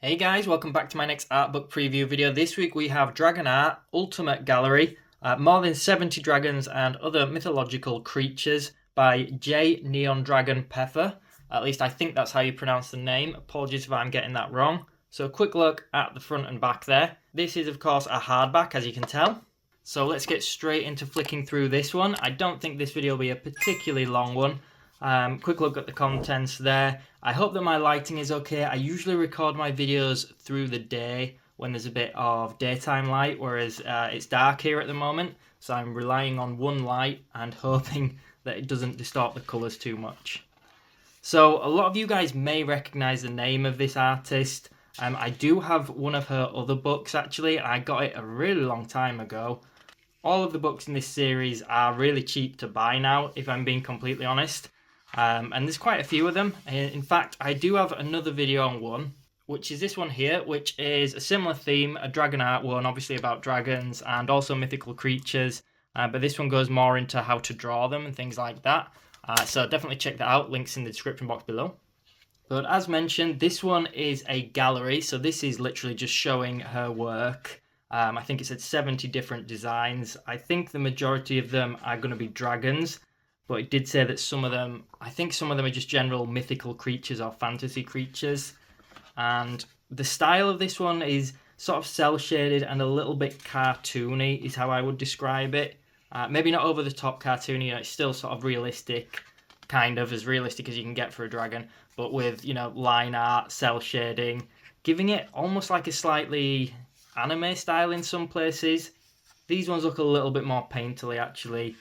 Hey guys, welcome back to my next art book preview video. This week we have DragonArt Ultimate Gallery, more than 70 dragons and other mythological creatures by Neondragon Peffer. At least I think that's how you pronounce the name. Apologies if I'm getting that wrong. So a quick look at the front and back there. This is of course a hardback, as you can tell. So let's get straight into flicking through this one. I don't think this video will be a particularly long one. Quick look at the contents there. I hope that my lighting is okay. I usually record my videos through the day when there's a bit of daytime light, whereas it's dark here at the moment. So I'm relying on one light and hoping that it doesn't distort the colours too much. So a lot of you guys may recognise the name of this artist. I do have one of her other books actually. I got it a really long time ago. All of the books in this series are really cheap to buy now, if I'm being completely honest. And there's quite a few of them. In fact, I do have another video on one, which is this one here, which is a similar theme, a dragon art one, obviously about dragons and also mythical creatures. But this one goes more into how to draw them and things like that. So definitely check that out. Links in the description box below. But as mentioned, this one is a gallery. So this is literally just showing her work. I think it said 70 different designs. I think the majority of them are going to be dragons. But it did say that some of them, I think some of them are just general mythical creatures or fantasy creatures. And the style of this one is sort of cel-shaded and a little bit cartoony is how I would describe it. Maybe not over the top cartoony, it's still sort of realistic, kind of as realistic as you can get for a dragon. But with, line art, cel shading, giving it almost like a slightly anime style in some places. These ones look a little bit more painterly actually.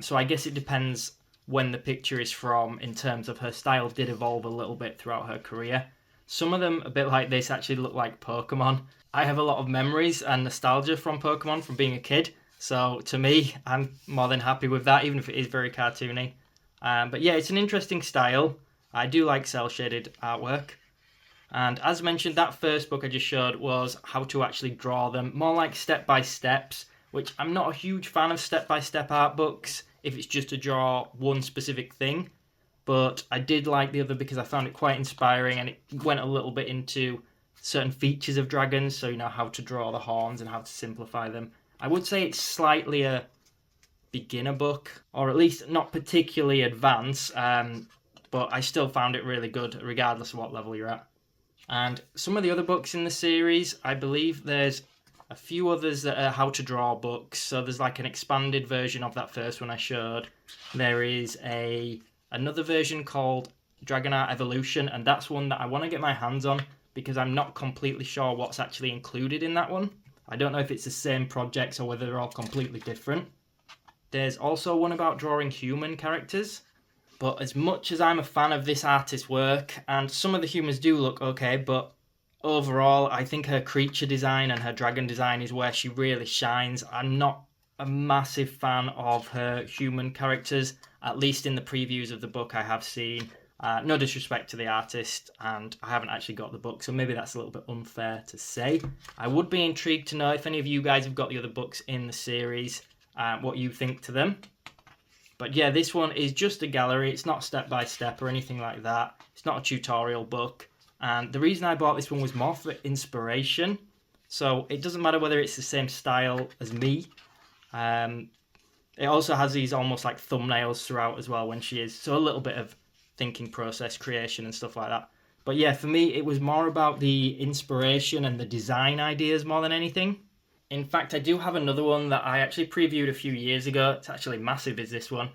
So I guess it depends when the picture is from in terms of her style did evolve a little bit throughout her career. Some of them, a bit like this, actually look like Pokemon. I have a lot of memories and nostalgia from Pokemon from being a kid. So to me, I'm more than happy with that, even if it is very cartoony. But yeah, it's an interesting style. I do like cel-shaded artwork. And as mentioned, that first book I just showed was how to actually draw them, more like step-by-steps, which I'm not a huge fan of step-by-step art books if it's just to draw one specific thing. But I did like the other because I found it quite inspiring and it went a little bit into certain features of dragons, so how to draw the horns and how to simplify them. I would say it's slightly a beginner book, or at least not particularly advanced, but I still found it really good regardless of what level you're at. And some of the other books in the series, I believe there's a few others that are how to draw books. So there's like an expanded version of that first one I showed. There is another version called Dragonart Evolution, and that's one that I want to get my hands on because I'm not completely sure what's actually included in that one. I don't know if it's the same projects or whether they're all completely different. There's also one about drawing human characters. But as much as I'm a fan of this artist's work, and some of the humans do look okay, but overall, I think her creature design and her dragon design is where she really shines. I'm not a massive fan of her human characters, at least in the previews of the book I have seen. No disrespect to the artist, and I haven't actually got the book, so maybe that's a little bit unfair to say. I would be intrigued to know if any of you guys have got the other books in the series, what you think to them. But yeah, this one is just a gallery. It's not step-by-step or anything like that. It's not a tutorial book. And the reason I bought this one was more for inspiration. So it doesn't matter whether it's the same style as me. It also has these almost like thumbnails throughout as well when she is. So a little bit of thinking process, creation and stuff like that. But yeah, for me, it was more about the inspiration and the design ideas more than anything. In fact, I do have another one that I actually previewed a few years ago. It's actually massive, is this one.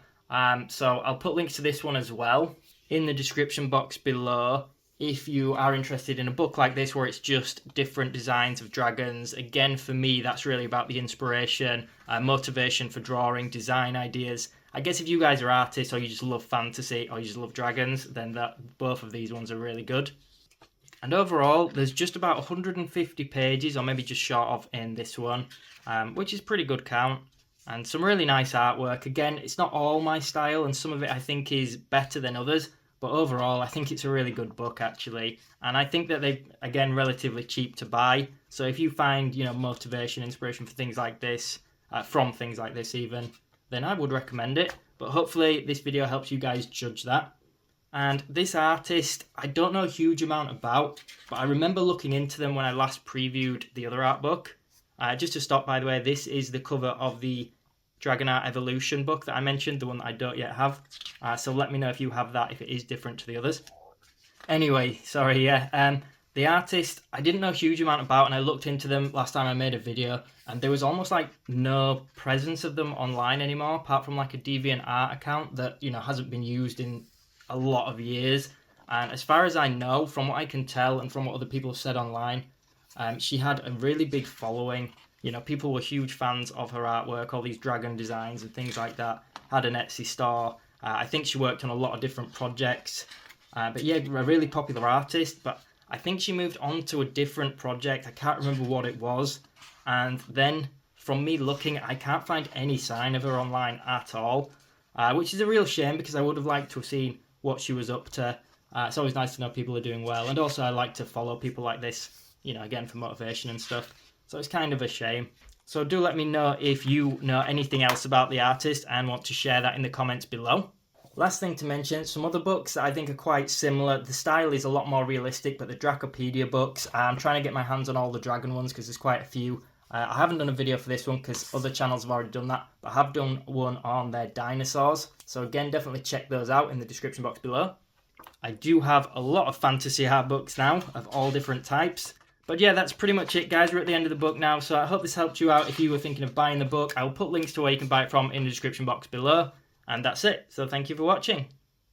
So I'll put links to this one as well in the description box below if you are interested in a book like this where it's just different designs of dragons. Again, for me, that's really about the inspiration, motivation for drawing, design ideas. I guess if you guys are artists or you just love fantasy or you just love dragons, then both of these ones are really good. And overall, there's just about 150 pages, or maybe just short of in this one, which is pretty good count. And some really nice artwork. Again, it's not all my style, and some of it I think is better than others. But overall, I think it's a really good book, actually. And I think that they're, again, relatively cheap to buy. So if you find, motivation, inspiration for things like this, from things like this even, then I would recommend it. But hopefully this video helps you guys judge that. And this artist, I don't know a huge amount about, but I remember looking into them when I last previewed the other art book. Just to stop, by the way, this is the cover of the Dragonart Evolution book that I mentioned, the one that I don't yet have. So let me know if you have that, if it is different to the others. Anyway, sorry, yeah. The artist, I didn't know a huge amount about, and I looked into them last time I made a video, and there was almost like no presence of them online anymore, apart from like a Deviantart account that, you know, hasn't been used in a lot of years. And as far as I know, from what I can tell and from what other people have said online, she had a really big following. You know, people were huge fans of her artwork, all these dragon designs and things like that. Had an Etsy store. I think she worked on a lot of different projects. But yeah, a really popular artist, but I think she moved on to a different project. I can't remember what it was. And then from me looking, I can't find any sign of her online at all, which is a real shame because I would have liked to have seen what she was up to. It's always nice to know people are doing well. And also I like to follow people like this, you know, again, for motivation and stuff. So it's kind of a shame. So do let me know if you know anything else about the artist and want to share that in the comments below. Last thing to mention, some other books that I think are quite similar. The style is a lot more realistic, but the Dracopedia books, I'm trying to get my hands on all the dragon ones because there's quite a few. I haven't done a video for this one because other channels have already done that, but I have done one on their dinosaurs. So again, definitely check those out in the description box below. I do have a lot of fantasy art books now of all different types. But yeah, that's pretty much it, guys. We're at the end of the book now, so I hope this helped you out if you were thinking of buying the book. I will put links to where you can buy it from in the description box below. And that's it. So thank you for watching.